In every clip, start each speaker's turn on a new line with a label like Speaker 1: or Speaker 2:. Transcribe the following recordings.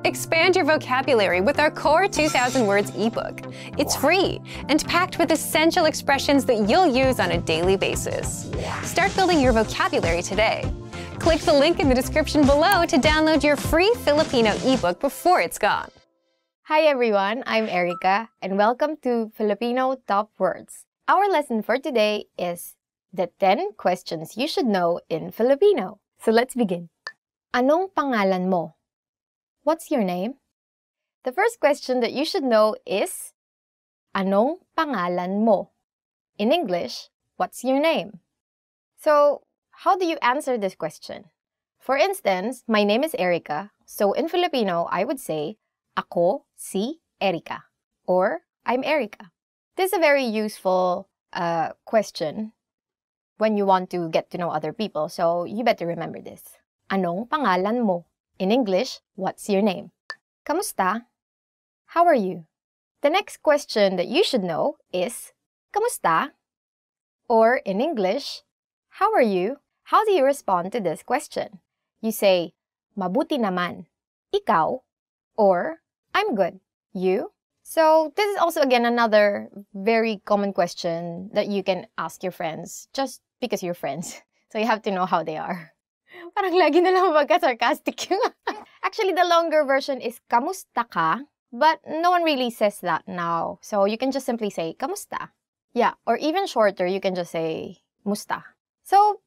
Speaker 1: Expand your vocabulary with our Core 2000 Words ebook. It's free and packed with essential expressions that you'll use on a daily basis. Start building your vocabulary today. Click the link in the description below to download your free Filipino ebook before it's gone.
Speaker 2: Hi everyone, I'm Erica and welcome to Filipino Top Words. Our lesson for today is the 10 questions you should know in Filipino. So let's begin. Anong pangalan mo? What's your name? The first question that you should know is Anong pangalan mo? In English, what's your name? So, how do you answer this question? For instance, my name is Erica. So in Filipino, I would say Ako si Erica or I'm Erica. This is a very useful question when you want to get to know other people. So you better remember this. Anong pangalan mo? In English, what's your name? Kamusta? How are you? The next question that you should know is Kamusta? Or in English, how are you? How do you respond to this question? You say, Mabuti naman. Ikaw? Or, I'm good. You? So, this is also again another very common question that you can ask your friends just because you're friends. So, you have to know how they are. Parang lagi na lang magka-sarcastic yung... Actually, the longer version is kamusta ka? But no one really says that now. So, you can just simply say, kamusta? Yeah, or even shorter, you can just say, musta. So,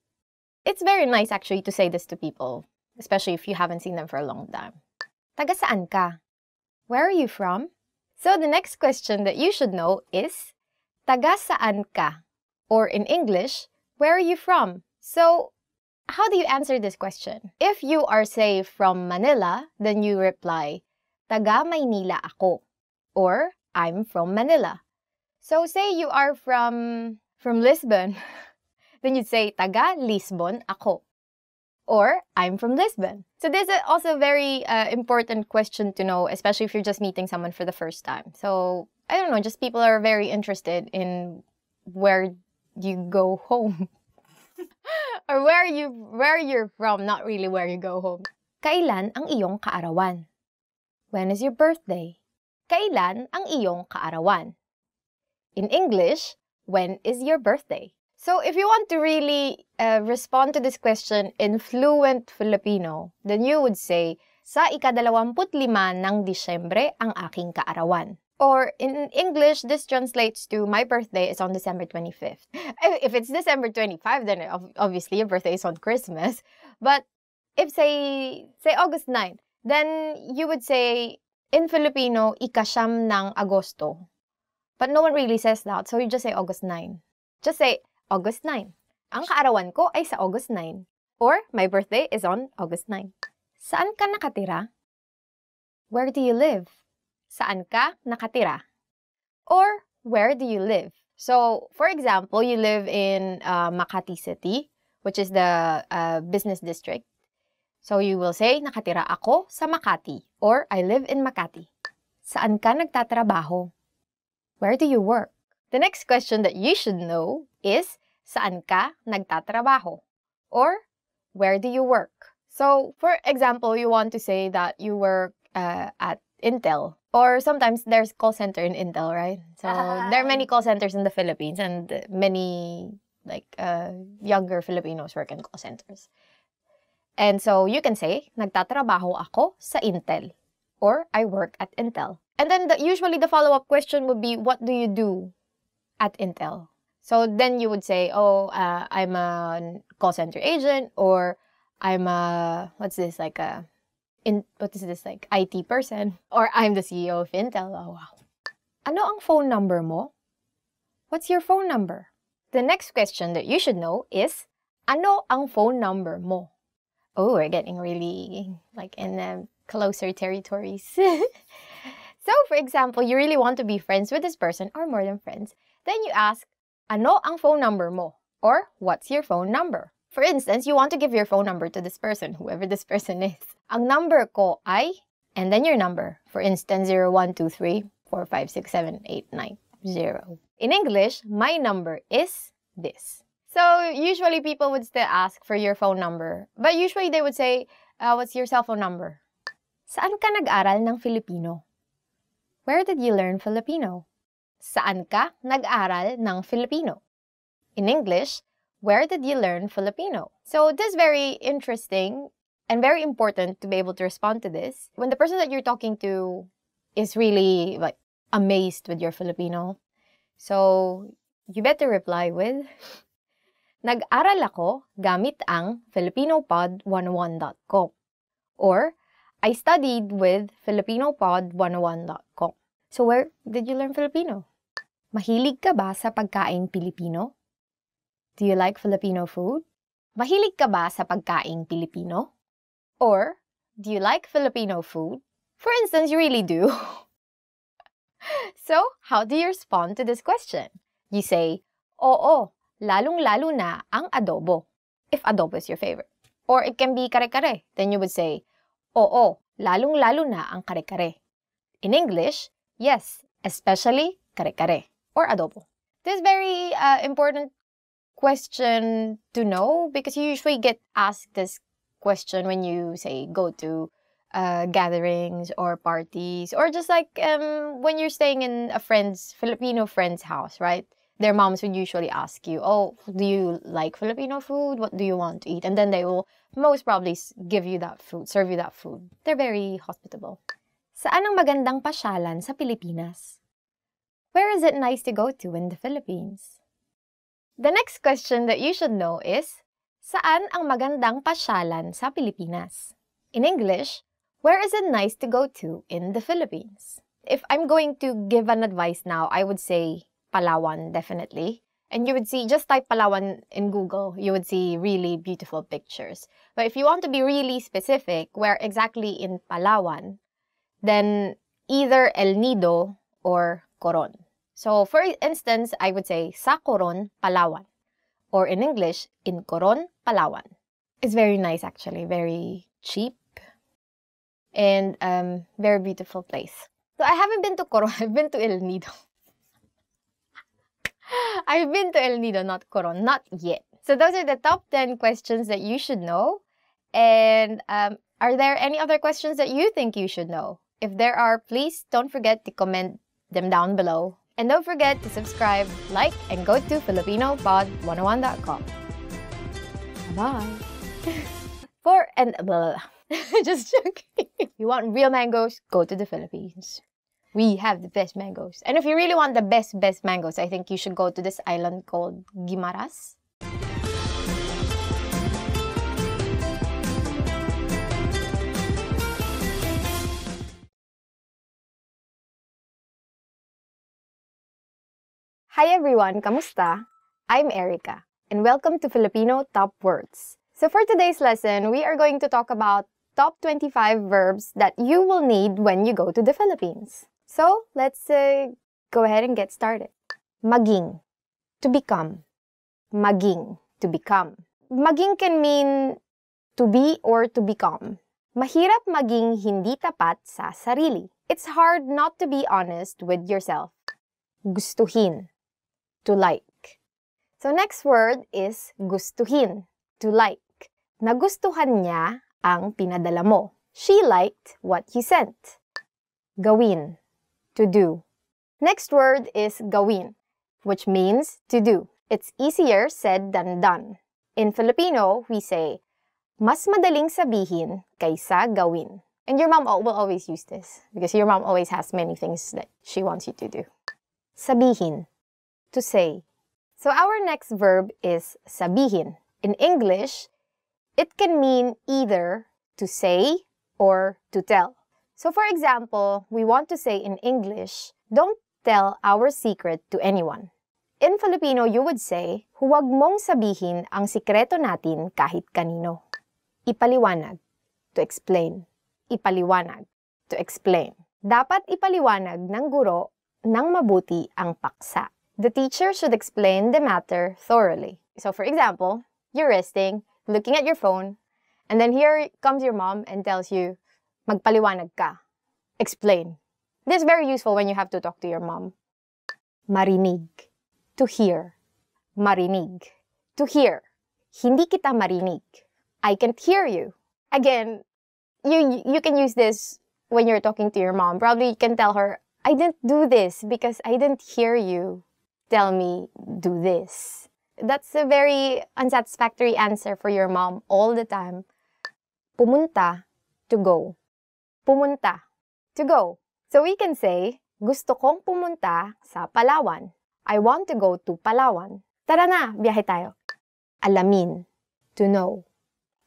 Speaker 2: it's very nice actually to say this to people, especially if you haven't seen them for a long time. Taga saan ka? Where are you from? So, the next question that you should know is, taga saan ka? Or in English, where are you from? So, how do you answer this question? If you are, say, from Manila, then you reply, taga Maynila ako, or I'm from Manila. So say you are from Lisbon, then you'd say taga Lisbon ako, or I'm from Lisbon. So this is also a very important question to know, especially if you're just meeting someone for the first time. So I don't know, just people are very interested in where you go home. Or where you're from, not really where you go home. Kailan ang iyong kaarawan? When is your birthday? Kailan ang iyong kaarawan? In English, when is your birthday? So if you want to really respond to this question in fluent Filipino, then you would say, sa ika-25 ng Disyembre ang aking kaarawan. Or in English, this translates to my birthday is on December 25th. If it's December 25, then obviously your birthday is on Christmas. But if say August 9, then you would say in Filipino, ika-siyam ng Agosto. But no one really says that, so you just say August 9. Just say August 9. Ang kaarawan ko ay sa August 9. Or my birthday is on August 9. Saan ka nakatira? Where do you live? Saan ka nakatira? Or, where do you live? So, for example, you live in Makati City, which is the business district. So, you will say, nakatira ako sa Makati. Or, I live in Makati. Saan ka nagtatrabaho? Where do you work? The next question that you should know is, saan ka nagtatrabaho? Or, where do you work? So, for example, you want to say that you work at Intel. Or sometimes there's call center in Intel, right? So there are many call centers in the Philippines and many younger Filipinos work in call centers. And so you can say, nagtatrabaho ako sa Intel. Or I work at Intel. And then usually the follow-up question would be, what do you do at Intel? So then you would say, I'm a call center agent, or I'm a, IT person, or I'm the CEO of Intel. Oh, wow. Ano ang phone number mo? What's your phone number? The next question that you should know is, ano ang phone number mo? Oh, we're getting really in closer territories. So, for example, you really want to be friends with this person or more than friends. Then you ask, ano ang phone number mo? Or, what's your phone number? For instance, you want to give your phone number to this person, whoever this person is. Ang number ko ay, and then your number. For instance, 0123456789. In English, my number is this. So usually people would still ask for your phone number. But usually they would say, what's your cell phone number? Saan ka nag-aral ng Filipino? Where did you learn Filipino? Saan ka nag-aral ng Filipino? In English, where did you learn Filipino? So this is very interesting and very important to be able to respond to this. When the person that you're talking to is really like amazed with your Filipino, so you better reply with, nag-aral ako gamit ang filipinopod101.com or I studied with filipinopod101.com. So where did you learn Filipino? Mahilig ka ba sa pagkaing Pilipino? Do you like Filipino food? Mahilig ka ba sa pagkaing Pilipino? Or, do you like Filipino food? For instance, you really do. So, how do you respond to this question? You say, oo, lalong-lalo na ang adobo, if adobo is your favorite. Or it can be kare-kare. Then you would say, oo, lalong-lalo na ang kare-kare. In English, yes, especially kare-kare or adobo. This is very important question to know because you usually get asked this question when you say go to gatherings or parties or just like when you're staying in a Filipino friend's house, right? Their moms would usually ask you, oh, do you like Filipino food? What do you want to eat? And then they will most probably give you that food, serve you that food. They're very hospitable. Saan ang magandang pasyalan sa Pilipinas? Where is it nice to go to in the Philippines? The next question that you should know is, saan ang magandang pasyalan sa Pilipinas? In English, where is it nice to go to in the Philippines? If I'm going to give an advice now, I would say Palawan, definitely. And you would see, just type Palawan in Google, you would see really beautiful pictures. But if you want to be really specific, where exactly in Palawan, then either El Nido or Coron. So, for instance, I would say sa Coron, Palawan. Or in English, in Coron, Palawan. It's very nice actually, very cheap. And very beautiful place. So, I haven't been to Coron, I've been to El Nido. I've been to El Nido, not Coron, not yet. So, those are the top 10 questions that you should know. And are there any other questions that you think you should know? If there are, please don't forget to comment them down below. And don't forget to subscribe, like, and go to filipinopod101.com. Bye. Just joking. If you want real mangoes, go to the Philippines. We have the best mangoes. And if you really want the best mangoes, I think you should go to this island called Guimaras. Hi everyone, kamusta? I'm Erica, and welcome to Filipino Top Words. So for today's lesson, we are going to talk about top 25 verbs that you will need when you go to the Philippines. So let's go ahead and get started. Maging, to become. Maging, to become. Maging can mean to be or to become. Mahirap maging hindi tapat sa sarili. It's hard not to be honest with yourself. Gustuhin, to like. So next word is gustuhin, to like. Nagustuhan niya ang pinadala mo. She liked what you sent. Gawin, to do. Next word is gawin, which means to do. It's easier said than done. In Filipino, we say, mas madaling sabihin kaysa gawin. And your mom will always use this because your mom always has many things that she wants you to do. Sabihin, to say. So our next verb is sabihin. In English, it can mean either to say or to tell. So for example, we want to say in English, don't tell our secret to anyone. In Filipino, you would say, huwag mong sabihin ang sikreto natin kahit kanino. Ipaliwanag, to explain. Ipaliwanag, to explain. Dapat ipaliwanag ng guro ng mabuti ang paksa. The teacher should explain the matter thoroughly. So for example, you're resting, looking at your phone, and then here comes your mom and tells you, magpaliwanag ka. Explain. This is very useful when you have to talk to your mom. Marinig, to hear. Marinig, to hear. Hindi kita marinig. I can't hear you. Again, you can use this when you're talking to your mom, probably you can tell her, I didn't do this because I didn't hear you tell me do this. That's a very unsatisfactory answer for your mom all the time. Pumunta, to go. Pumunta, to go. So we can say, gusto kong pumunta sa Palawan. I want to go to Palawan. Tara na, biyahe tayo. Alamin, to know.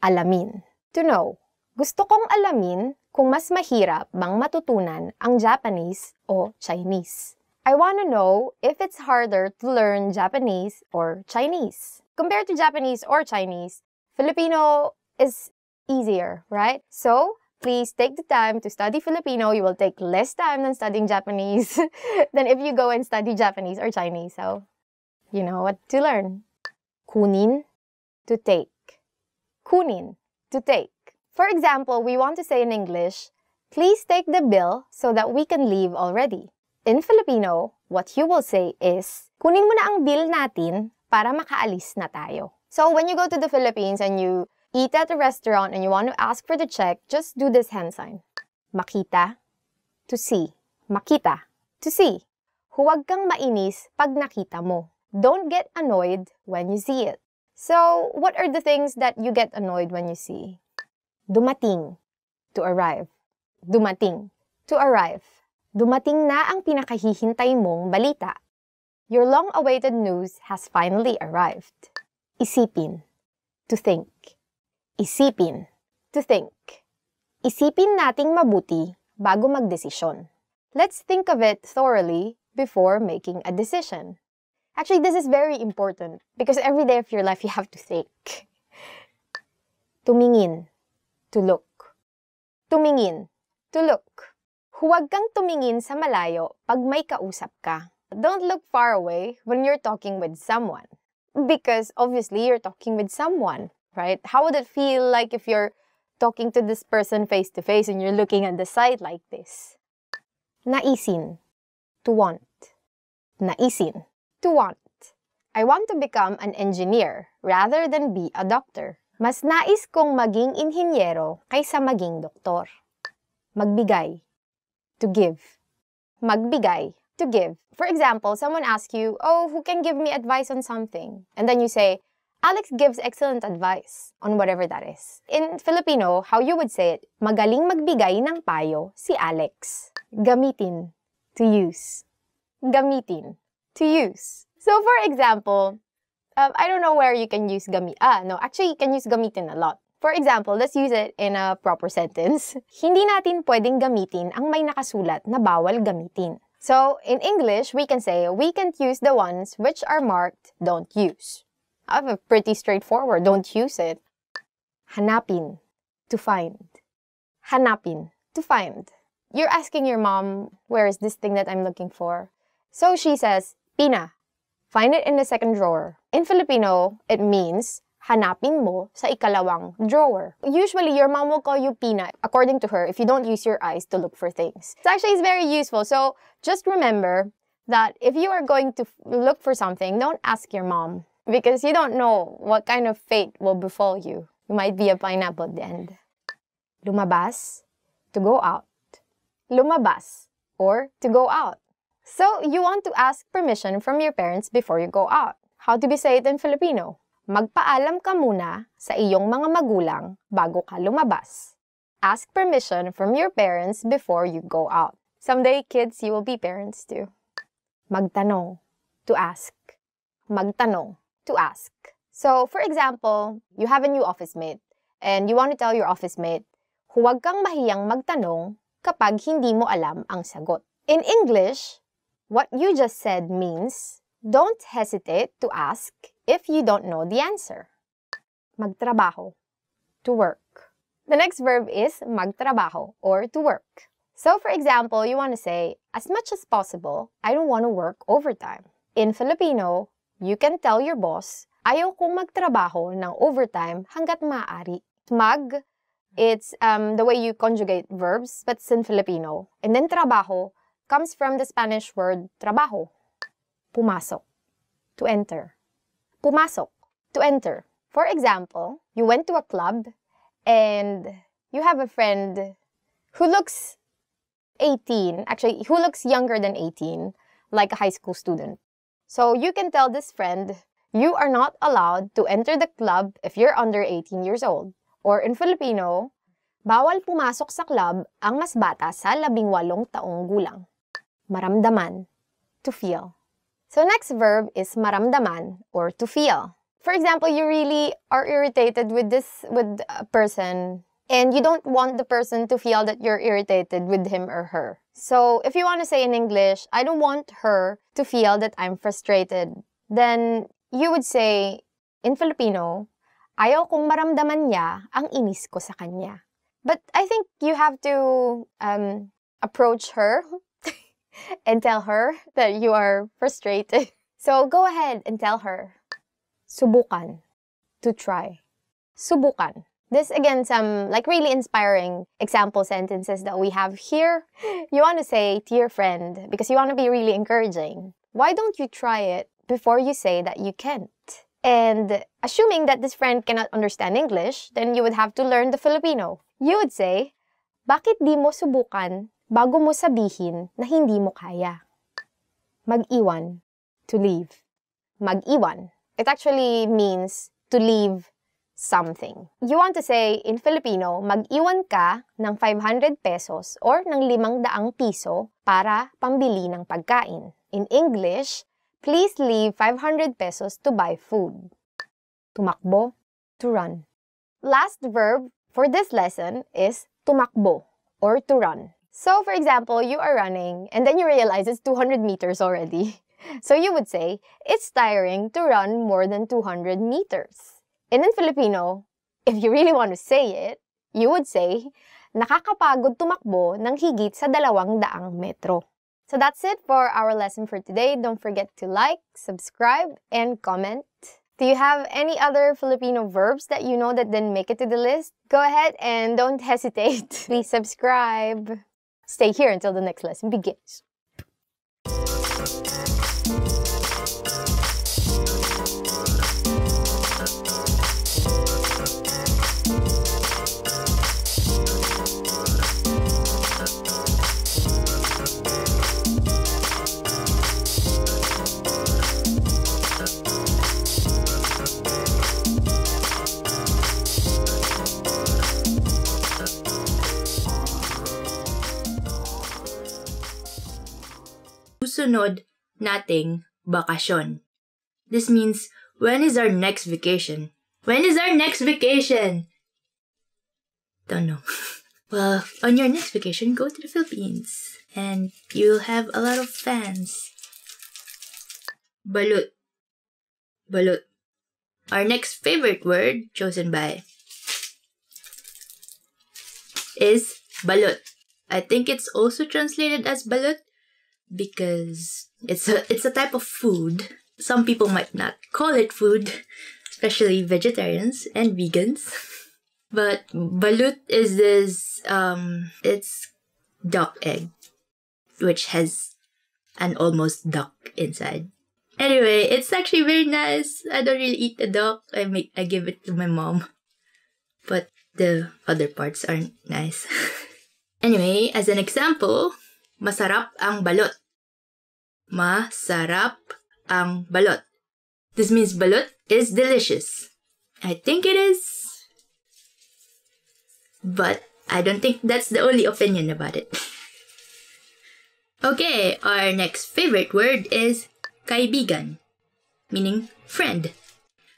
Speaker 2: Alamin, to know. Gusto kong alamin kung mas mahirap bang matutunan ang Japanese o Chinese. I want to know if it's harder to learn Japanese or Chinese. Compared to Japanese or Chinese, Filipino is easier, right? So, please take the time to study Filipino. You will take less time than studying Japanese than if you go and study Japanese or Chinese. So, you know what to learn. Kunin, to take. Kunin, to take. For example, we want to say in English, please take the bill so that we can leave already. In Filipino, what you will say is, kunin mo na ang bill natin para makaalis na tayo. So when you go to the Philippines and you eat at a restaurant and you want to ask for the check, just do this hand sign. Makita, to see. Makita, to see. Huwag kang mainis pag nakita mo. Don't get annoyed when you see it. So, what are the things that you get annoyed when you see? Dumating, to arrive. Dumating, to arrive. Dumating na ang pinakahihintay mong balita. Your long-awaited news has finally arrived. Isipin, to think. Isipin, to think. Isipin nating mabuti bago magdesisyon. Let's think of it thoroughly before making a decision. Actually, this is very important because every day of your life you have to think. Tumingin, to look. Tumingin, to look. Huwag kang tumingin sa malayo pag may kausap ka. Don't look far away when you're talking with someone. Because obviously you're talking with someone, right? How would it feel like if you're talking to this person face to face and you're looking at the side like this? Naisin, to want. Naisin, to want. I want to become an engineer rather than be a doctor. Mas nais kong maging inhinyero kaysa maging doktor. Magbigay, to give. Magbigay, to give. For example, someone asks you, oh, who can give me advice on something? And then you say, Alex gives excellent advice on whatever that is. In Filipino, how you would say it, magaling magbigay ng payo si Alex. Gamitin, to use. Gamitin, to use. So for example, I don't know where you can use actually you can use gamitin a lot. For example, let's use it in a proper sentence. Hindi natin pwedeng gamitin ang may nakasulat na bawal gamitin. So, in English, we can say, we can't use the ones which are marked don't use. I have a pretty straightforward, don't use it. Hanapin, to find. Hanapin, to find. You're asking your mom, where is this thing that I'm looking for? So she says, Pina, find it in the second drawer. In Filipino, it means, hanapin mo sa ikalawang drawer. Usually, your mom will call you Pina, according to her, if you don't use your eyes to look for things. So actually, it's very useful. So just remember that if you are going to look for something, don't ask your mom because you don't know what kind of fate will befall you. You might be a pineapple at the end. Lumabas, to go out. Lumabas, or to go out. So you want to ask permission from your parents before you go out. How do we say it in Filipino? Magpaalam ka muna sa iyong mga magulang bago ka lumabas. Ask permission from your parents before you go out. Someday, kids, you will be parents too. Magtanong, to ask. Magtanong, to ask. So, for example, you have a new office mate and you want to tell your office mate, huwag kang mahiyang magtanong kapag hindi mo alam ang sagot. In English, what you just said means, don't hesitate to ask if you don't know the answer. Magtrabaho, to work. The next verb is magtrabaho, or to work. So for example, you want to say, as much as possible, I don't want to work overtime. In Filipino, you can tell your boss, ayaw kong magtrabaho ng overtime hanggat maaari. Mag, it's the way you conjugate verbs, but it's in Filipino. And then trabajo comes from the Spanish word trabajo. Pumasok, to enter. Pumasok, to enter. For example, you went to a club and you have a friend who looks 18, actually, who looks younger than 18, like a high school student. So you can tell this friend, you are not allowed to enter the club if you're under 18 years old. Or in Filipino, bawal pumasok sa club ang mas bata sa 18 taong gulang. Maramdaman, to feel. So next verb is maramdaman or to feel. For example, you really are irritated with a person and you don't want the person to feel that you're irritated with him or her. So if you want to say in English, I don't want her to feel that I'm frustrated, then you would say in Filipino, ayaw kong maramdaman niya ang inis ko sa kanya. But I think you have to approach her and tell her that you are frustrated. So go ahead and tell her. Subukan. To try. Subukan. This again, some like really inspiring example sentences that we have here. You want to say to your friend, because you want to be really encouraging, why don't you try it before you say that you can't? And assuming that this friend cannot understand English, then you would have to learn the Filipino. You would say, bakit di mo subukan bago mo sabihin na hindi mo kaya? Mag-iwan. To leave. Mag-iwan. It actually means to leave something. You want to say in Filipino, mag-iwan ka ng 500 pesos or ng 500 piso para pambili ng pagkain. In English, please leave 500 pesos to buy food. Tumakbo, to run. Last verb for this lesson is tumakbo or to run. So for example, you are running and then you realize it's 200 meters already. So you would say, it's tiring to run more than 200 meters. And in Filipino, if you really want to say it, you would say, nakakapagod tumakbo ng higit sa 200 metro. So that's it for our lesson for today. Don't forget to like, subscribe, and comment. Do you have any other Filipino verbs that you know that didn't make it to the list? Go ahead and don't hesitate. Please subscribe. Stay here until the next lesson begins.
Speaker 3: Susunod nating bakasyon. This means, when is our next vacation? When is our next vacation? Don't know. Well, on your next vacation, go to the Philippines. And you'll have a lot of fans. Balut. Balut. Our next favorite word chosen by is balut. I think it's also translated as balut because it's a type of food. Some people might not call it food, especially vegetarians and vegans. But balut is this, it's duck egg, which has an almost duck inside. Anyway, it's actually very nice. I don't really eat the duck. I give it to my mom. But the other parts aren't nice. Anyway, as an example, masarap ang balot. Masarap ang balot. This means balot is delicious. I think it is. But I don't think that's the only opinion about it. Okay, our next favorite word is kaibigan, meaning friend.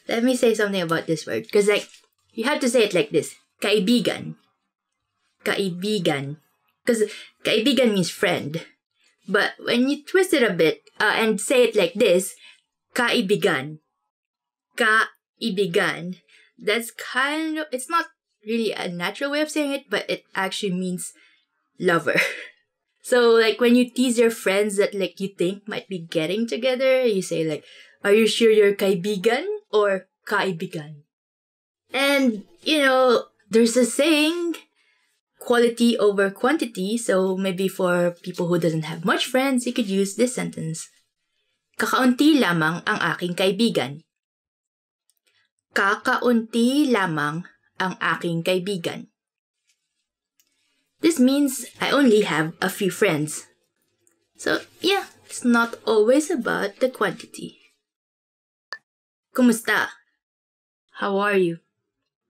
Speaker 3: Let me say something about this word, because you have to say it like this. Kaibigan. Kaibigan. Because kaibigan means friend. But when you twist it a bit and say it like this, kaibigan. Kaibigan. That's kind of, it's not really a natural way of saying it, but it actually means lover. So like when you tease your friends that like you think might be getting together, you say like, are you sure you're kaibigan or kaibigan? And you know, there's a saying, quality over quantity. So maybe for people who doesn't have much friends, you could use this sentence. Kakaunti lamang ang aking kaibigan. Kakaunti lamang ang aking kaibigan. This means I only have a few friends. So yeah, it's not always about the quantity. Kumusta? How are you?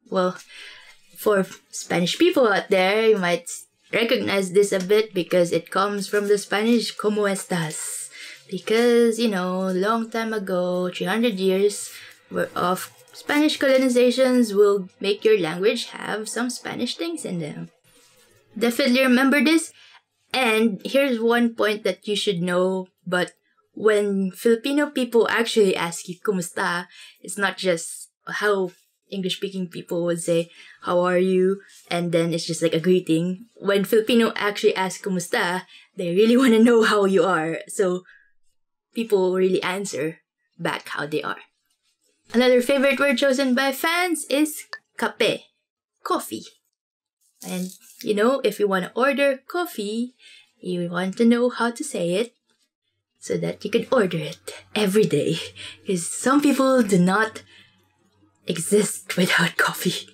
Speaker 3: Well, for Spanish people out there, you might recognize this a bit because it comes from the Spanish ¿Cómo estás? Because, long time ago, 300 years of Spanish colonizations will make your language have some Spanish things in them. Definitely remember this. And here's one point that you should know, but when Filipino people actually ask you kumusta, it's not just how English-speaking people would say, how are you? And then it's just like a greeting. When Filipino actually ask kumusta, they really want to know how you are. So people really answer back how they are. Another favorite word chosen by fans is kape, coffee. And, if you want to order coffee, you want to know how to say it so that you can order it every day. Because some people do not exist without coffee.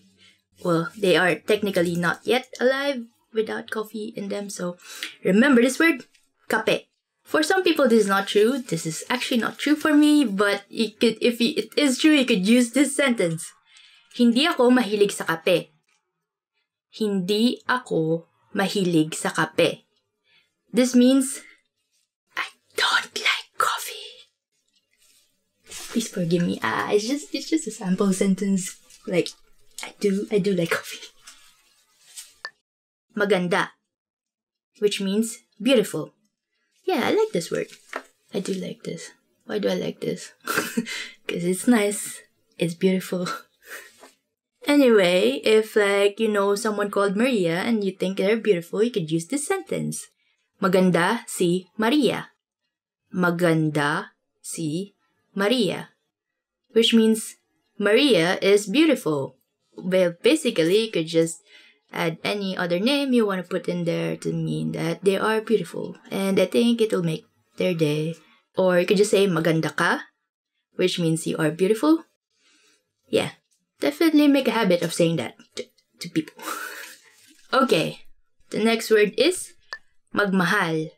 Speaker 3: Well, they are technically not yet alive without coffee in them. So remember this word, kape. For some people, this is not true. This is actually not true for me. But if it is true, you could use this sentence. Hindi ako mahilig sa kape. Hindi ako mahilig sa kape. This means, I don't like coffee. Please forgive me. It's just a sample sentence. Like, I do like coffee. Maganda, which means beautiful. Yeah, I like this word. I do like this. Why do I like this? Because it's nice. It's beautiful. Anyway, if someone called Maria and you think they're beautiful, you could use this sentence. Maganda si Maria. Maganda si Maria. Which means Maria is beautiful. Well, basically, you could just add any other name you want to put in there to mean that they are beautiful. And I think it will make their day. Or you could just say maganda ka, which means you are beautiful. Yeah. Definitely make a habit of saying that to people. Okay, the next word is magmahal,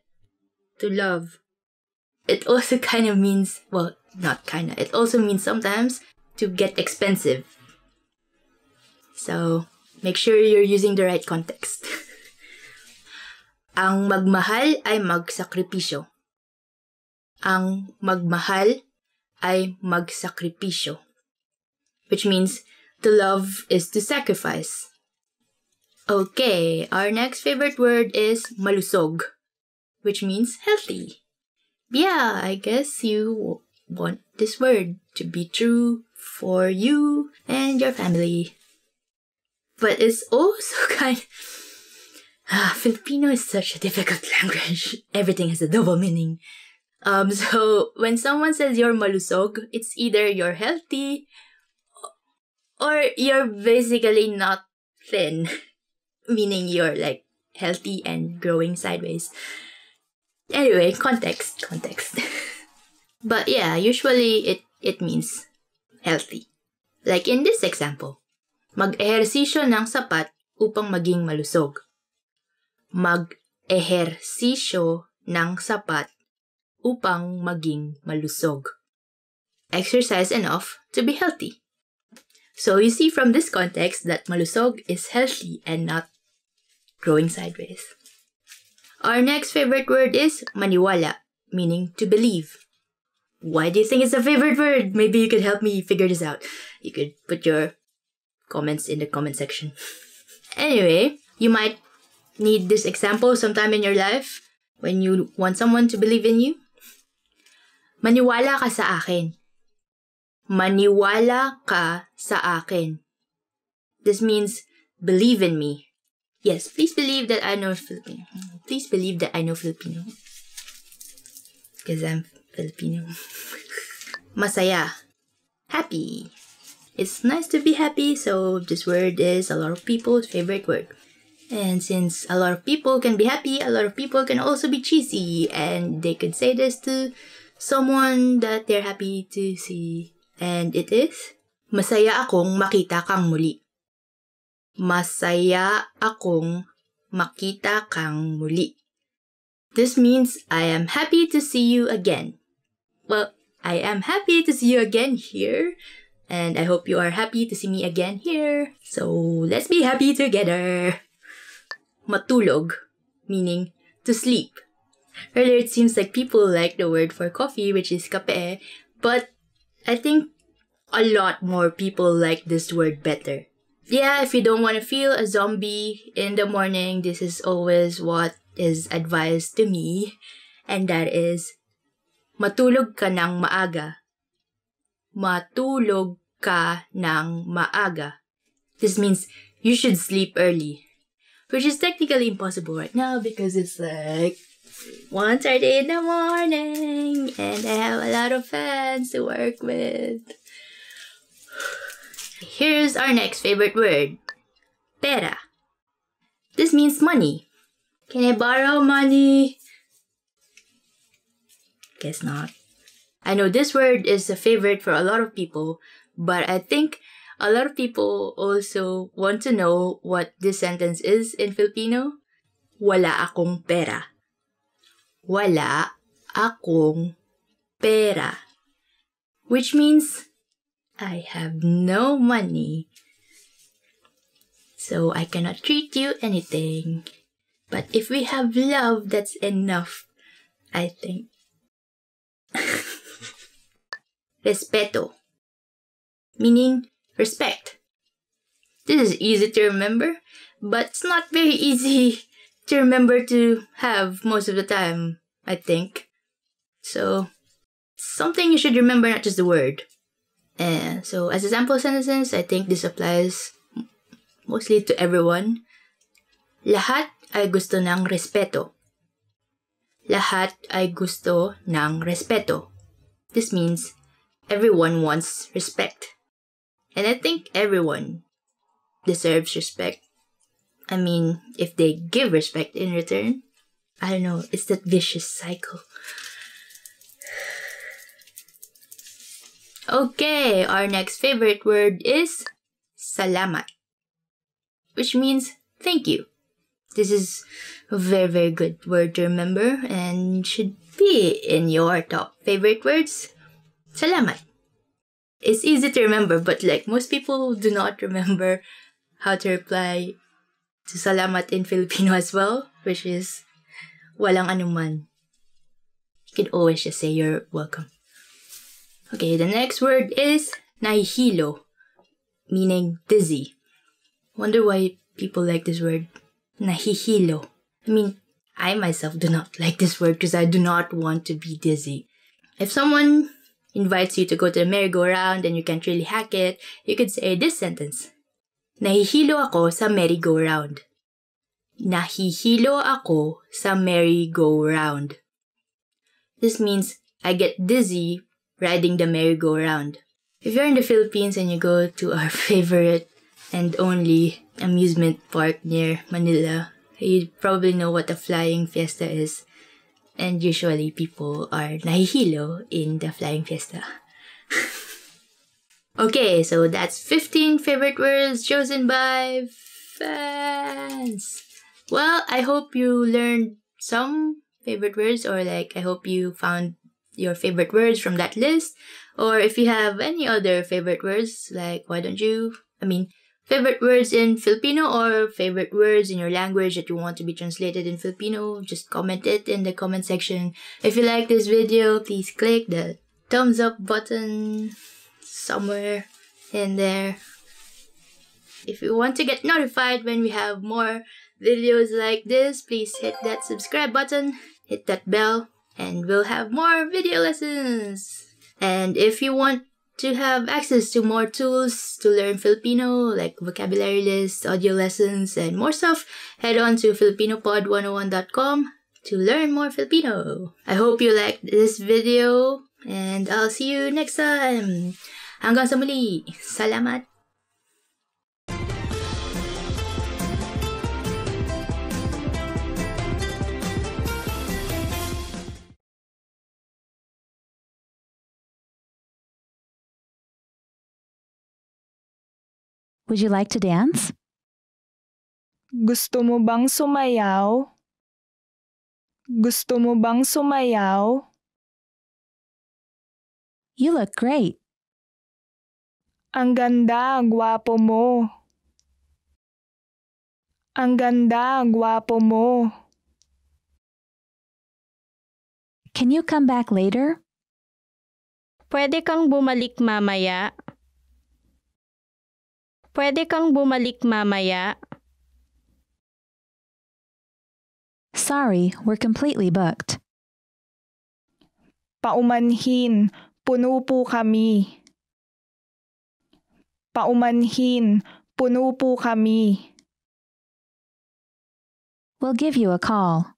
Speaker 3: to love. It also kind of means, well, not kind of, it also means sometimes to get expensive. So, make sure you're using the right context. Ang magmahal ay magsakripisyo. Ang magmahal ay magsakripisyo. Which means to love is to sacrifice. Okay, our next favorite word is malusog, which means healthy. Yeah, I guess you want this word to be true for you and your family. But it's also Filipino is such a difficult language. Everything has a double meaning. So when someone says you're malusog, it's either you're healthy or you're basically not thin, meaning you're healthy and growing sideways. Anyway, context. But yeah, usually it means healthy. Like in this example, mag-ehersisyo ng sapat upang maging malusog. Mag-ehersisyo ng sapat upang maging malusog. Exercise enough to be healthy. So you see from this context that malusog is healthy and not growing sideways. Our next favorite word is maniwala, meaning to believe. Why do you think it's a favorite word? Maybe you could help me figure this out. You could put your comments in the comment section. Anyway, you might need this example sometime in your life when you want someone to believe in you. Maniwala ka sa akin. Maniwala ka sa akin. This means believe in me. Yes, please believe that I know Filipino. Please believe that I know Filipino. Because I'm Filipino. Masaya. Happy. It's nice to be happy, so this word is a lot of people's favorite word. And since a lot of people can be happy, a lot of people can also be cheesy. And they could say this to someone that they're happy to see. And it is, masaya akong makita kang muli. Masaya akong makita kang muli. This means I am happy to see you again. Well, I am happy to see you again here. And I hope you are happy to see me again here. So, let's be happy together. Matulog, meaning to sleep. Earlier, it seems like people like the word for coffee, which is kape, but I think a lot more people like this word better. Yeah, if you don't want to feel a zombie in the morning, this is always what is advised to me, and that is, matulog ka ng maaga. Matulog ka ng maaga. This means you should sleep early, which is technically impossible right now because it's like 1:30 in the morning and I have a lot of fans to work with. Here's our next favorite word. Pera. This means money. Can I borrow money? Guess not. I know this word is a favorite for a lot of people, but I think a lot of people also want to know what this sentence is in Filipino. Wala akong pera. Wala akong pera. Which means I have no money. So I cannot treat you anything. But if we have love, that's enough, I think. Respeto. Meaning respect. This is easy to remember, but it's not very easy to remember to have most of the time, I think. So, something you should remember, not just the word. So, as a sample sentences, I think this applies mostly to everyone. Lahat ay gusto ng respeto. Lahat ay gusto ng respeto. This means everyone wants respect. And I think everyone deserves respect. I mean, if they give respect in return, I don't know, it's that vicious cycle. Okay, our next favorite word is salamat, which means thank you. This is a very, very good word to remember and should be in your top favorite words. Salamat. It's easy to remember, but like most people do not remember how to reply to salamat in Filipino as well, which is walang anuman. You can always just say you're welcome. Okay, the next word is nahihilo, meaning dizzy. Wonder why people like this word, nahihilo. I mean, I myself do not like this word because I do not want to be dizzy. If someone invites you to go to the merry-go-round and you can't really hack it, you could say this sentence. Nahihilo ako sa merry-go-round. Nahihilo ako sa merry-go-round. This means I get dizzy riding the merry-go-round. If you're in the Philippines and you go to our favorite and only amusement park near Manila, you probably know what a flying fiesta is. And usually people are nahihilo in the flying fiesta. Okay, so that's 15 favorite words chosen by fans. Well, I hope you learned some favorite words, or like I hope you found your favorite words from that list. Or if you have any other favorite words, like favorite words in Filipino or favorite words in your language that you want to be translated in Filipino, just comment it in the comment section. If you like this video, please click the thumbs up button somewhere in there. If you want to get notified when we have more videos like this, please hit that subscribe button, hit that bell, and we'll have more video lessons. And if you want to have access to more tools to learn Filipino, like vocabulary lists, audio lessons, and more stuff, head on to filipinopod101.com to learn more Filipino. I hope you liked this video, and I'll see you next time. Hanggang sa muli. Salamat.
Speaker 4: Would you like to dance? Gusto mo bang sumayaw? Gusto mo bang sumayaw?
Speaker 5: You look great.
Speaker 4: Ang ganda, gwapo mo. Ang ganda, gwapo mo.
Speaker 5: Can you come back later?
Speaker 6: Pwede kang bumalik mamaya. Pwede kang bumalik mamaya.
Speaker 5: Sorry, we're completely booked.
Speaker 4: Paumanhin, puno po kami. Paumanhin, puno po kami.
Speaker 5: We'll give you a call.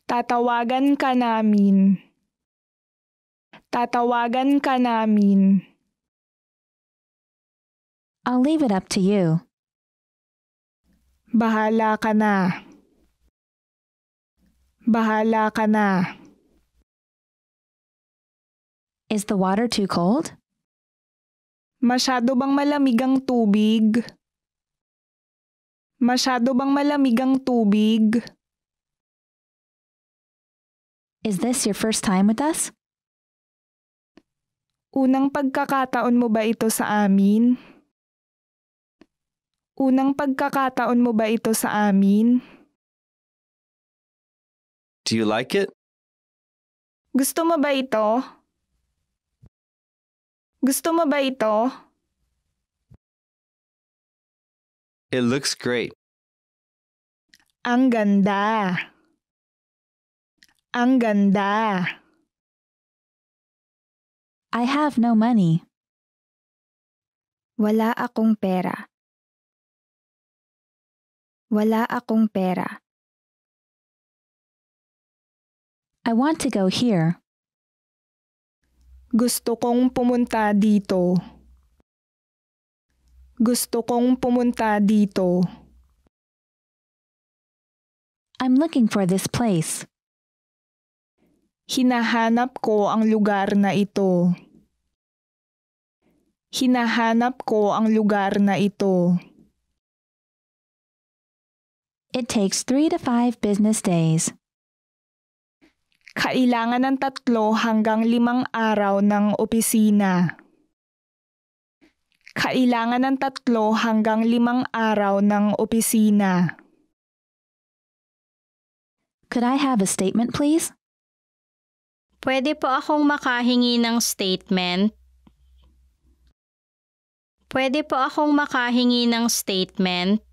Speaker 4: Tatawagan ka namin. Tatawagan ka namin.
Speaker 5: I'll leave it up to you.
Speaker 4: Bahala ka na. Bahala ka na.
Speaker 5: Is the water too cold?
Speaker 4: Masyado bang malamig ang tubig? Masyado bang malamig ang tubig?
Speaker 5: Is this your first time with us?
Speaker 4: Unang pagkakataon mo ba ito sa amin? Unang pagkakataon mo ba ito sa amin?
Speaker 7: Do you like it?
Speaker 4: Gusto mo ba ito? Gusto mo ba ito?
Speaker 7: It looks great.
Speaker 4: Ang ganda. Ang ganda.
Speaker 5: I have no money.
Speaker 2: Wala akong pera. Wala akong pera.
Speaker 5: I want to go here.
Speaker 4: Gusto kong pumunta dito. Gusto kong pumunta dito.
Speaker 5: I'm looking for this place.
Speaker 4: Hinahanap ko ang lugar na ito. Hinahanap ko ang lugar na ito.
Speaker 5: It takes 3 to 5 business days.
Speaker 4: Kailangan ng 3 hanggang 5 araw ng opisina. Kailangan ng 3 hanggang 5 araw ng opisina.
Speaker 5: Could I have a statement, please?
Speaker 6: Pwede po akong makahingi ng statement. Pwede po akong makahingi ng statement.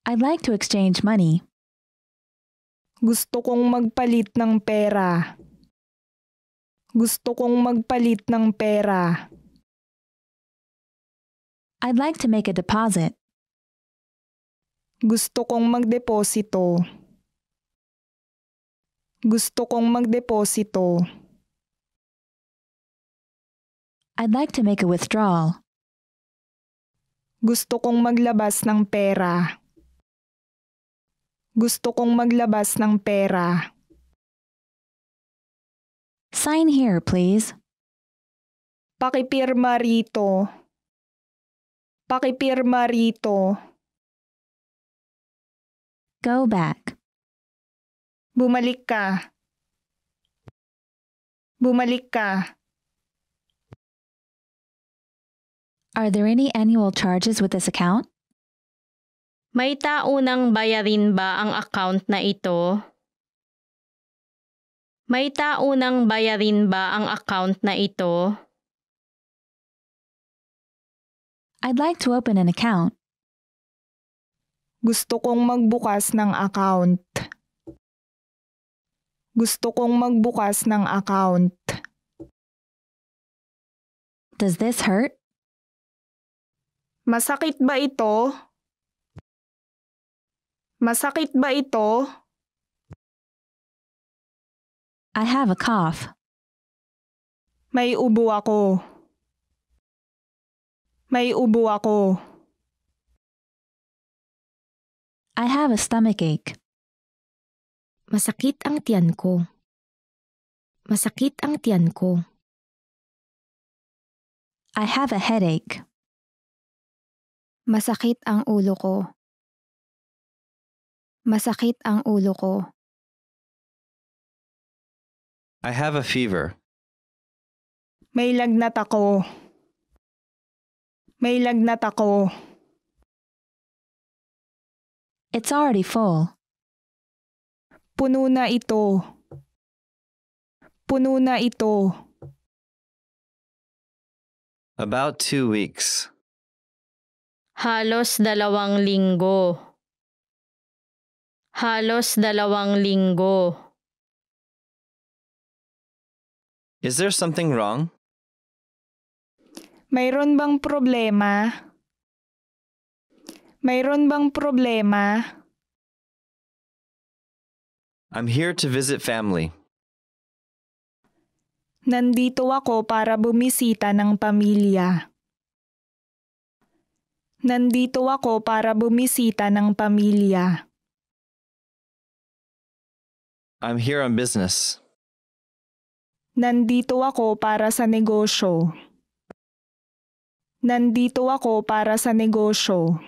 Speaker 5: I'd like to exchange money.
Speaker 4: Gusto kong magpalit ng pera. Gusto kong magpalit ng pera.
Speaker 5: I'd like to make a deposit.
Speaker 4: Gusto kong magdeposito. Gusto kong magdeposito.
Speaker 5: I'd like to make a withdrawal.
Speaker 4: Gusto kong maglabas ng pera. Gusto kong maglabas ng pera.
Speaker 5: Sign here, please.
Speaker 4: Pakipirma rito. Pakipirma rito.
Speaker 5: Go back.
Speaker 4: Bumalik ka. Bumalik ka.
Speaker 5: Are there any annual charges with this account?
Speaker 6: May taunang bayarin ba ang account na ito? May taunang bayarin ba ang account na ito?
Speaker 5: I'd like to open an account.
Speaker 4: Gusto kong magbukas ng account. Gusto kong magbukas ng account.
Speaker 5: Does this hurt?
Speaker 4: Masakit ba ito? Masakit ba ito?
Speaker 5: I have a cough.
Speaker 4: May ubo ako. May ubo ako.
Speaker 5: I have a stomachache.
Speaker 2: Masakit ang tiyan ko. Masakit ang tiyan ko.
Speaker 5: I have a headache. Masakit ang ulo ko. Masakit ang ulo ko.
Speaker 7: I have a fever.
Speaker 4: May lagnat ako. May lagnat ako.
Speaker 5: It's already full.
Speaker 4: Puno na ito. Puno na ito.
Speaker 7: About 2 weeks.
Speaker 6: Halos 2 linggo. Halos 2 linggo.
Speaker 7: Is there something wrong?
Speaker 4: Mayroon bang problema? Mayroon bang problema?
Speaker 7: I'm here to visit family.
Speaker 4: Nandito ako para bumisita ng pamilya. Nandito ako para bumisita ng pamilya.
Speaker 7: I'm here on business.
Speaker 4: Nandito ako para sa negosyo. Nandito ako para sa negosyo.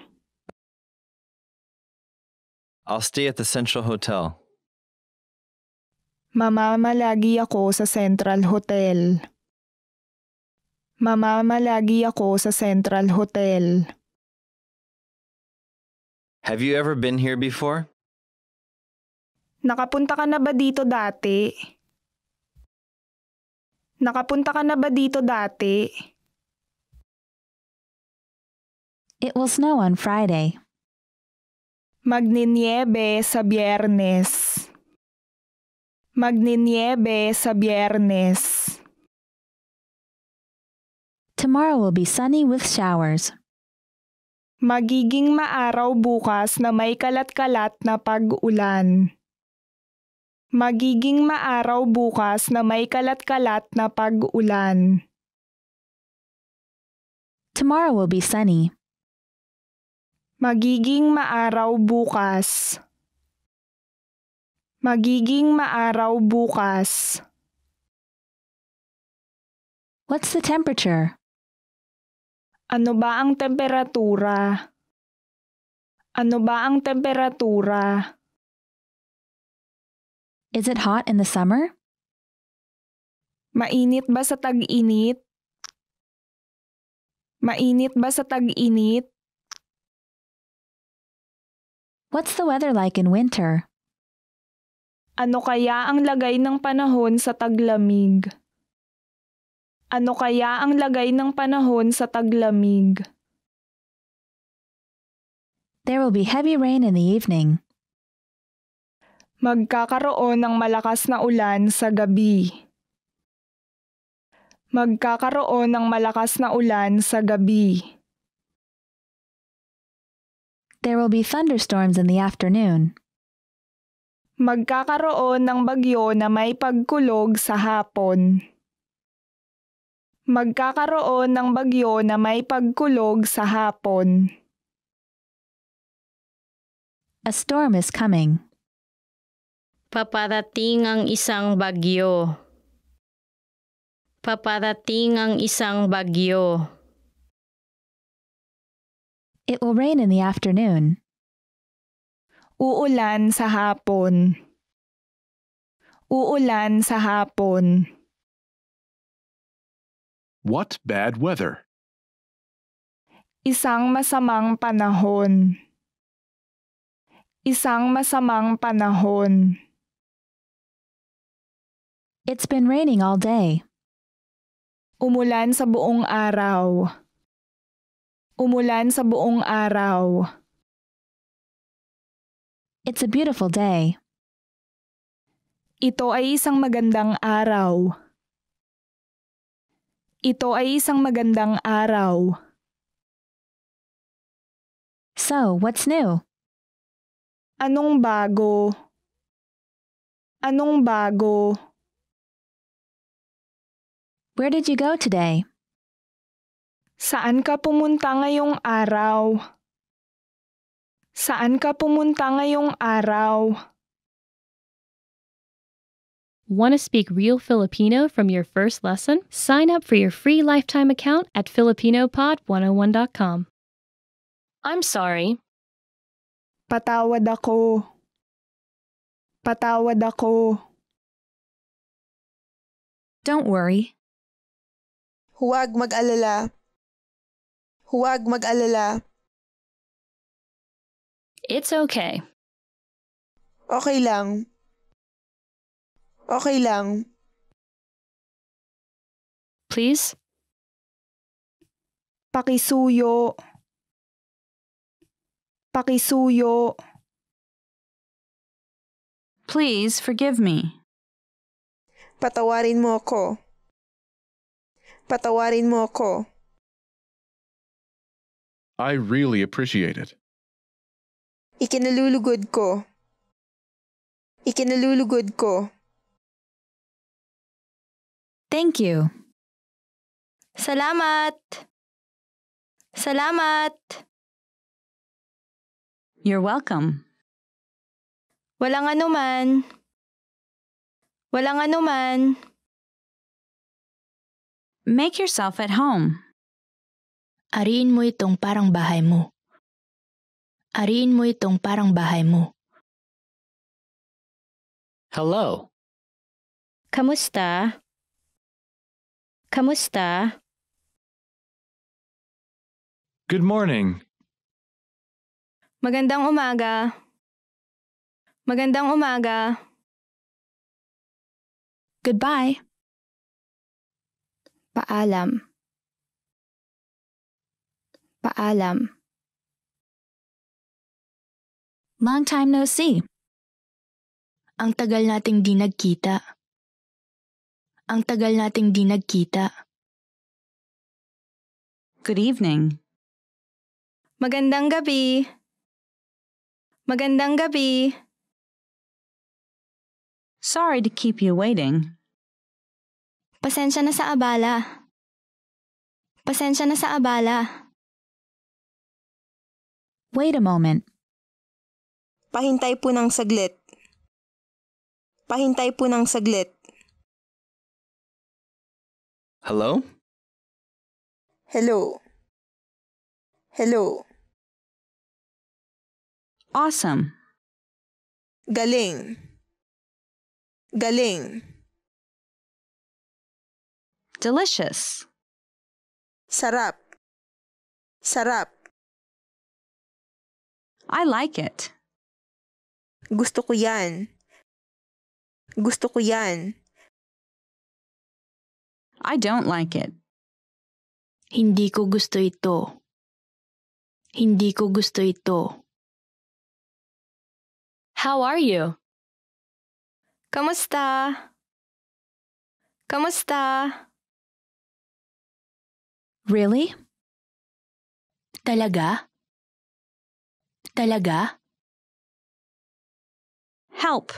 Speaker 7: I'll stay at the Central Hotel.
Speaker 4: Mamamalagi ako sa Central Hotel. Mamamalagi ako sa Central Hotel.
Speaker 7: Have you ever been here before?
Speaker 4: Nakapunta ka na ba dito dati? Nakapunta ka na ba dito dati?
Speaker 5: It will snow on Friday.
Speaker 4: Magniniebe sa Biyernes. Magniniebe sa Biyernes.
Speaker 5: Tomorrow will be sunny with showers.
Speaker 4: Magiging maaraw bukas na may kalat-kalat na pag-ulan. Magiging maaraw bukas na may kalat-kalat na pag-ulan.
Speaker 5: Tomorrow will be sunny.
Speaker 4: Magiging maaraw bukas. Magiging maaraw bukas.
Speaker 5: What's the temperature?
Speaker 4: Ano ba ang temperatura? Ano ba ang temperatura?
Speaker 5: Is it hot in the summer?
Speaker 4: Mainit ba sa tag-init? Mainit ba sa tag-init?
Speaker 5: What's the weather like in winter?
Speaker 4: Ano kaya ang lagay ng panahon sa taglamig? Ano kaya ang lagay ng panahon sa taglamig?
Speaker 5: There will be heavy rain in the evening.
Speaker 4: Magkakaroon ng malakas na ulan sa gabi. Magkakaroon ng malakas na ulan sa gabi.
Speaker 5: There will be thunderstorms in the afternoon.
Speaker 4: Magkakaroon ng bagyo na may pagkulog sa hapon. Magkakaroon ng bagyo na may pagkulog sa hapon.
Speaker 5: A storm is coming.
Speaker 6: Paparating ang isang bagyo. Paparating ang isang bagyo.
Speaker 5: It will rain in the afternoon.
Speaker 4: Uulan sa hapon. Uulan sa hapon.
Speaker 8: What bad weather?
Speaker 4: Isang masamang panahon. Isang masamang panahon.
Speaker 5: It's been raining all day.
Speaker 4: Umulan sa buong araw. Umulan sa buong araw.
Speaker 5: It's a beautiful day.
Speaker 4: Ito ay isang magandang araw. Ito ay isang magandang araw.
Speaker 5: So, what's new?
Speaker 4: Anong bago? Anong bago?
Speaker 5: Where did you go today?
Speaker 4: Saan ka pumunta ngayong araw? Saan ka pumunta ngayong araw?
Speaker 9: Want to speak real Filipino from your first lesson? Sign up for your free lifetime account at FilipinoPod101.com. I'm sorry.
Speaker 4: Patawad ako. Patawad ako.
Speaker 5: Don't worry.
Speaker 10: Huwag mag-alala. Huwag mag-alala.
Speaker 9: It's okay.
Speaker 10: Okay lang. Okay lang.
Speaker 9: Please?
Speaker 4: Pakisuyo. Pakisuyo.
Speaker 5: Please forgive me.
Speaker 10: Patawarin mo ako. Patawarin mo ako.
Speaker 8: I really appreciate it.
Speaker 10: Ikinalulugod ko. Ikinalulugod ko.
Speaker 5: Thank you.
Speaker 2: Salamat! Salamat!
Speaker 5: You're welcome.
Speaker 2: Walang anuman. Walang anuman.
Speaker 5: Make yourself at home.
Speaker 3: Ariin mo itong parang bahay mo. Ariin mo itong parang bahay mo.
Speaker 11: Hello.
Speaker 6: Kamusta? Kamusta?
Speaker 11: Good morning.
Speaker 2: Magandang umaga. Magandang umaga.
Speaker 5: Goodbye.
Speaker 2: Paalam. Paalam.
Speaker 5: Long time no see.
Speaker 3: Ang tagal nating di nagkita. Ang tagal nating di nagkita.
Speaker 5: Good evening.
Speaker 2: Magandang gabi. Magandang gabi.
Speaker 5: Sorry to keep you waiting.
Speaker 2: Pasensya na sa abala. Pasensya na sa abala.
Speaker 5: Wait a moment.
Speaker 10: Pahintay po ng saglit. Pahintay po ng saglit.
Speaker 7: Hello?
Speaker 10: Hello. Hello.
Speaker 5: Awesome.
Speaker 10: Galing. Galing.
Speaker 5: Delicious.
Speaker 10: Sarap. Sarap.
Speaker 5: I like it.
Speaker 10: Gusto ko yan. Gusto ko yan.
Speaker 5: I don't like it.
Speaker 3: Hindi ko gusto ito. Hindi ko gusto ito.
Speaker 9: How are you?
Speaker 2: Kamusta? Kamusta?
Speaker 5: Really?
Speaker 3: Talaga? Talaga?
Speaker 5: Help.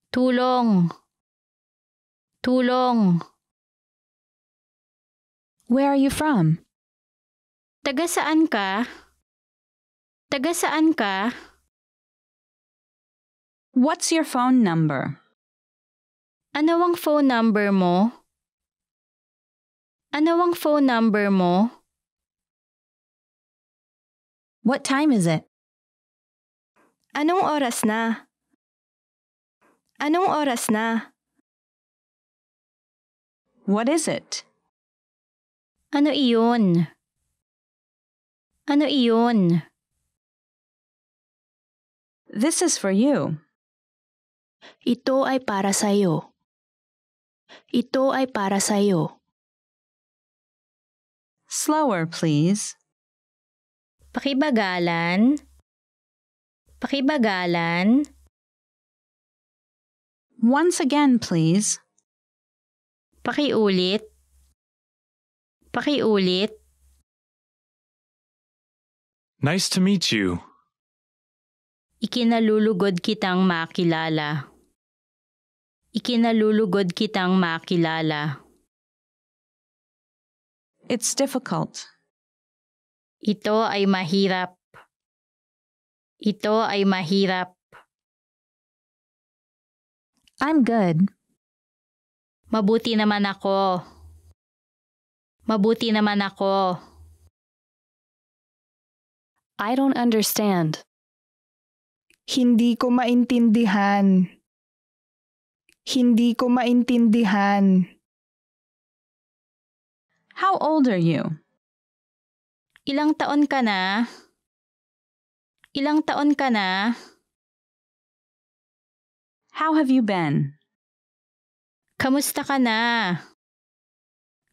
Speaker 6: Tulong. Tulong.
Speaker 5: Where are you from?
Speaker 6: Taga saan ka? Taga saan ka?
Speaker 5: What's your phone number?
Speaker 6: Ano ang phone number mo? Ano ang phone number mo?
Speaker 5: What time is it?
Speaker 2: Anong oras na? Anong oras na?
Speaker 5: What is it?
Speaker 6: Ano iyon? Ano iyon?
Speaker 5: This is for you.
Speaker 3: Ito ay para sa'yo. Ito ay para sa'yo.
Speaker 5: Slower, please.
Speaker 6: Pakibagalan. Pakibagalan.
Speaker 5: Once again, please.
Speaker 6: Pakiulit. Pakiulit.
Speaker 11: Nice to meet you.
Speaker 6: Ikinalulugod kitang makilala. Ikinalulugod kitang makilala.
Speaker 5: It's difficult.
Speaker 6: Ito ay mahirap. Ito ay mahirap.
Speaker 5: I'm good.
Speaker 6: Mabuti naman ako. Mabuti naman ako.
Speaker 9: I don't understand.
Speaker 4: Hindi ko maintindihan. Hindi ko maintindihan.
Speaker 6: How old are you? Ilang taon ka na? Ilang taon ka na? How have you been? Kamusta ka na?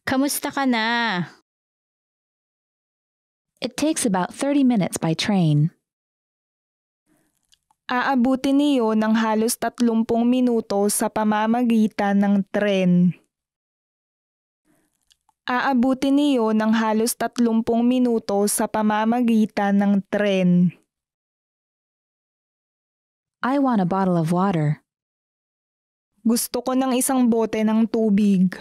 Speaker 6: Kamusta ka na?
Speaker 5: It takes about 30 minutes by train.
Speaker 4: Aabutin niyo ng halos 30 minuto sa pamamagitan ng tren. Aabutin niyo ng halos 30 minuto sa pamamagitan ng tren.
Speaker 5: I want a bottle of water.
Speaker 4: Gusto ko ng isang bote ng tubig.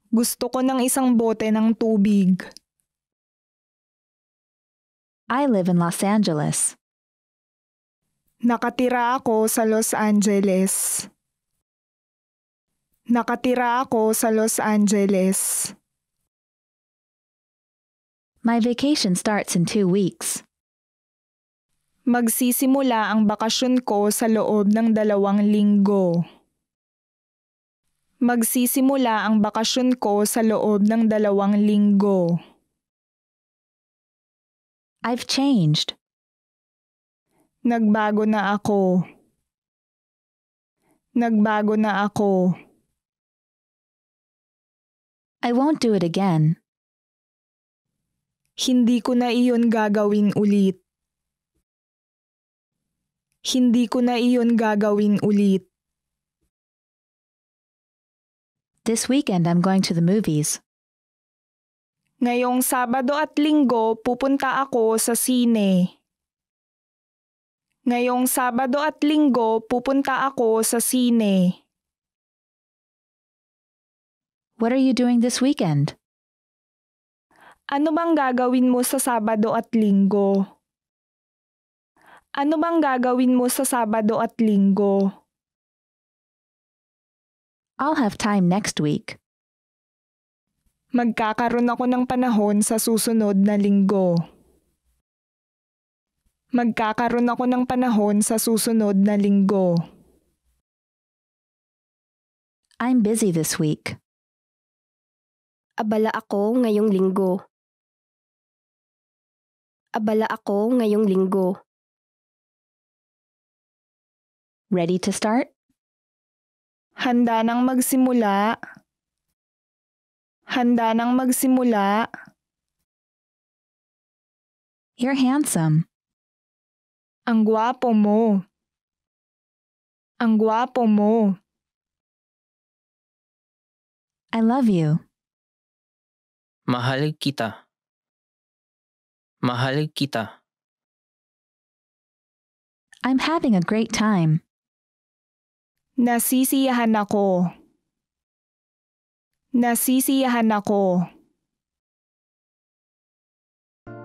Speaker 4: Gusto ko ng isang bote ng tubig.
Speaker 5: I live in Los Angeles.
Speaker 4: Nakatira ako sa Los Angeles. Nakatira ako sa Los Angeles.
Speaker 5: My vacation starts in 2 weeks.
Speaker 4: Magsisimula ang bakasyon ko sa loob ng 2 linggo. Magsisimula ang bakasyon ko sa loob ng 2 linggo.
Speaker 5: I've changed.
Speaker 4: Nagbago na ako. Nagbago na ako.
Speaker 5: I won't do it again.
Speaker 4: Hindi ko na iyon gagawin ulit. Hindi ko na iyon gagawin ulit.
Speaker 5: This weekend I'm going to the movies.
Speaker 4: Ngayong Sabado at Linggo pupunta ako sa sine. Ngayong Sabado at Linggo pupunta ako sa sine.
Speaker 5: What are you doing this weekend?
Speaker 4: Ano bang gagawin mo sa Sabado at Linggo? Ano bang gagawin mo sa Sabado at Linggo?
Speaker 5: I'll have time next week.
Speaker 4: Magkakaroon ako ng panahon sa susunod na linggo. Magkakaroon ako ng panahon sa susunod na linggo.
Speaker 5: I'm busy this week.
Speaker 2: Abala ako ngayong linggo. Abala ako ngayong linggo.
Speaker 5: Ready to start?
Speaker 4: Handa nang magsimula. Handa nang magsimula.
Speaker 5: You're handsome.
Speaker 4: Ang gwapo mo. Ang gwapo mo.
Speaker 5: I love you.
Speaker 12: Mahal kita. Mahal kita.
Speaker 5: I'm having a great time.
Speaker 4: Nasisiyahan ako. Nasisiyahan ako.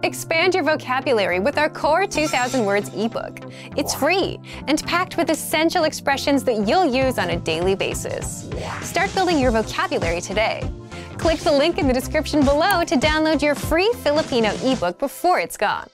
Speaker 1: Expand your vocabulary with our Core 2000 Words ebook. It's free and packed with essential expressions that you'll use on a daily basis. Start building your vocabulary today. Click the link in the description below to download your free Filipino ebook before it's gone.